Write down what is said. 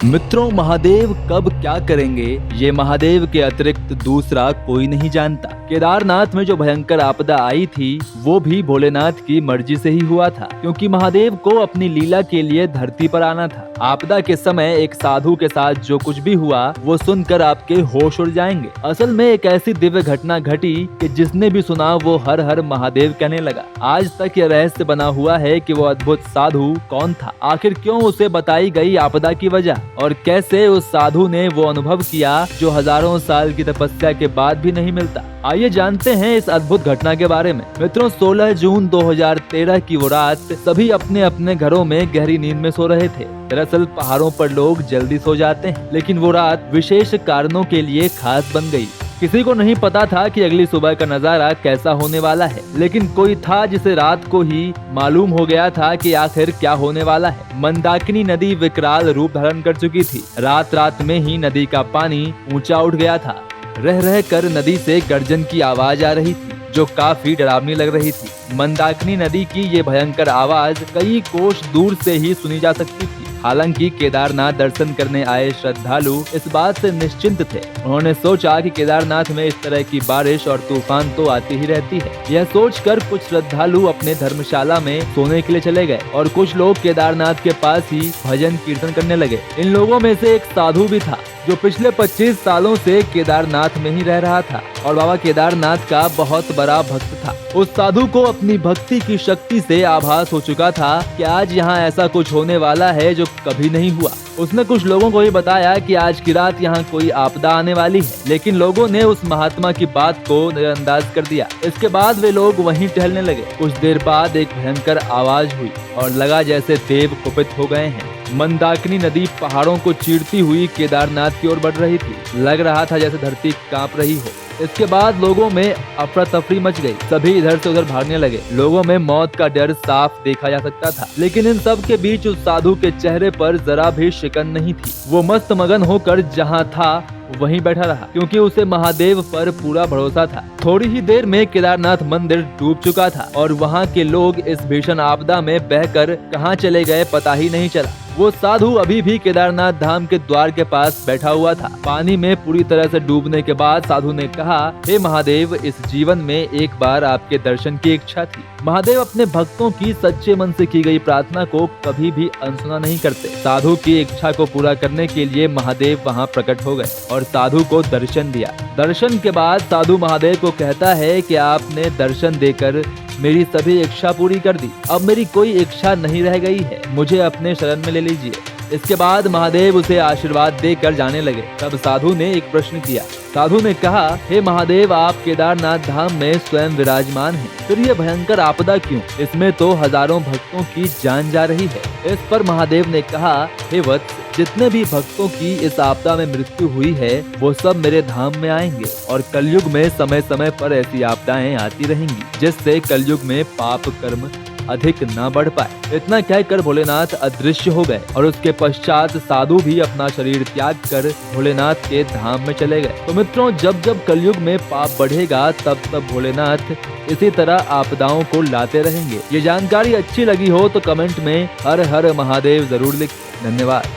मित्रों, महादेव कब क्या करेंगे ये महादेव के अतिरिक्त दूसरा कोई नहीं जानता। केदारनाथ में जो भयंकर आपदा आई थी वो भी भोलेनाथ की मर्जी से ही हुआ था, क्योंकि महादेव को अपनी लीला के लिए धरती पर आना था। आपदा के समय एक साधु के साथ जो कुछ भी हुआ वो सुनकर आपके होश उड़ जाएंगे। असल में एक ऐसी दिव्य घटना घटी कि जिसने भी सुना वो हर हर महादेव कहने लगा। आज तक यह रहस्य बना हुआ है कि वो अद्भुत साधु कौन था, आखिर क्यों उसे बताई गई आपदा की वजह, और कैसे उस साधु ने वो अनुभव किया जो हजारों साल की तपस्या के बाद भी नहीं मिलता। आइए जानते हैं इस अद्भुत घटना के बारे में। मित्रों, 16 जून 2013 की वो रात सभी अपने अपने घरों में गहरी नींद में सो रहे थे। दरअसल पहाड़ों पर लोग जल्दी सो जाते हैं, लेकिन वो रात विशेष कारणों के लिए खास बन गई। किसी को नहीं पता था कि अगली सुबह का नजारा कैसा होने वाला है, लेकिन कोई था जिसे रात को ही मालूम हो गया था कि आखिर क्या होने वाला है। मंदाकिनी नदी विकराल रूप धारण कर चुकी थी। रात रात में ही नदी का पानी ऊंचा उठ गया था। रह रह कर नदी से गर्जन की आवाज आ रही थी, जो काफी डरावनी लग रही थी। मंदाकिनी नदी की ये भयंकर आवाज कई कोस दूर से ही सुनी जा सकती थी। हालांकि केदारनाथ दर्शन करने आए श्रद्धालु इस बात से निश्चिंत थे। उन्होंने सोचा कि केदारनाथ में इस तरह की बारिश और तूफान तो आती ही रहती है। यह सोचकर कुछ श्रद्धालु अपने धर्मशाला में सोने के लिए चले गए और कुछ लोग केदारनाथ के पास ही भजन कीर्तन करने लगे। इन लोगों में से एक साधु भी था जो पिछले 25 सालों से केदारनाथ में ही रह रहा था और बाबा केदारनाथ का बहुत बड़ा भक्त था। उस साधु को अपनी भक्ति की शक्ति से आभास हो चुका था कि आज यहाँ ऐसा कुछ होने वाला है जो कभी नहीं हुआ। उसने कुछ लोगों को भी बताया कि आज की रात यहाँ कोई आपदा आने वाली है, लेकिन लोगों ने उस महात्मा की बात को नजरअंदाज कर दिया। इसके बाद वे लोग वहीं टहलने लगे। कुछ देर बाद एक भयंकर आवाज हुई और लगा जैसे देव कुपित हो गए हैं। मंदाकिनी नदी पहाड़ों को चीरती हुई केदारनाथ की ओर बढ़ रही थी। लग रहा था जैसे धरती कांप रही हो। इसके बाद लोगों में अफरा तफरी मच गई। सभी इधर से उधर भागने लगे। लोगों में मौत का डर साफ देखा जा सकता था, लेकिन इन सब के बीच उस साधु के चेहरे पर जरा भी शिकन नहीं थी। वो मस्त मगन होकर जहाँ था वहीं बैठा रहा, क्योंकि उसे महादेव पर पूरा भरोसा था। थोड़ी ही देर में केदारनाथ मंदिर डूब चुका था और वहाँ के लोग इस भीषण आपदा में बहकर कहाँ चले गए पता ही नहीं चला। वो साधु अभी भी केदारनाथ धाम के द्वार के पास बैठा हुआ था। पानी में पूरी तरह से डूबने के बाद साधु ने कहा, हे महादेव, इस जीवन में एक बार आपके दर्शन की इच्छा थी। महादेव अपने भक्तों की सच्चे मन से की गई प्रार्थना को कभी भी अनसुना नहीं करते। साधु की इच्छा को पूरा करने के लिए महादेव वहाँ प्रकट हो गए और साधु को दर्शन दिया। दर्शन के बाद साधु महादेव को कहता है कि आपने दर्शन देकर मेरी सभी इच्छा पूरी कर दी। अब मेरी कोई इच्छा नहीं रह गई है, मुझे अपने शरण में ले लीजिए। इसके बाद महादेव उसे आशीर्वाद देकर जाने लगे। तब साधु ने एक प्रश्न किया। साधु ने कहा, हे महादेव, आप केदारनाथ धाम में स्वयं विराजमान हैं, फिर ये भयंकर आपदा क्यों? इसमें तो हजारों भक्तों की जान जा रही है। इस पर महादेव ने कहा, हे वत्स, जितने भी भक्तों की इस आपदा में मृत्यु हुई है वो सब मेरे धाम में आएंगे और कलयुग में समय समय पर ऐसी आपदाएं आती रहेंगी, जिससे कलयुग में पाप कर्म अधिक न बढ़ पाए। इतना कहकर भोलेनाथ अदृश्य हो गए और उसके पश्चात साधु भी अपना शरीर त्याग कर भोलेनाथ के धाम में चले गए। तो मित्रों, जब जब कलयुग में पाप बढ़ेगा तब तब भोलेनाथ इसी तरह आपदाओं को लाते रहेंगे। ये जानकारी अच्छी लगी हो तो कमेंट में हर हर महादेव जरूर लिखें। धन्यवाद।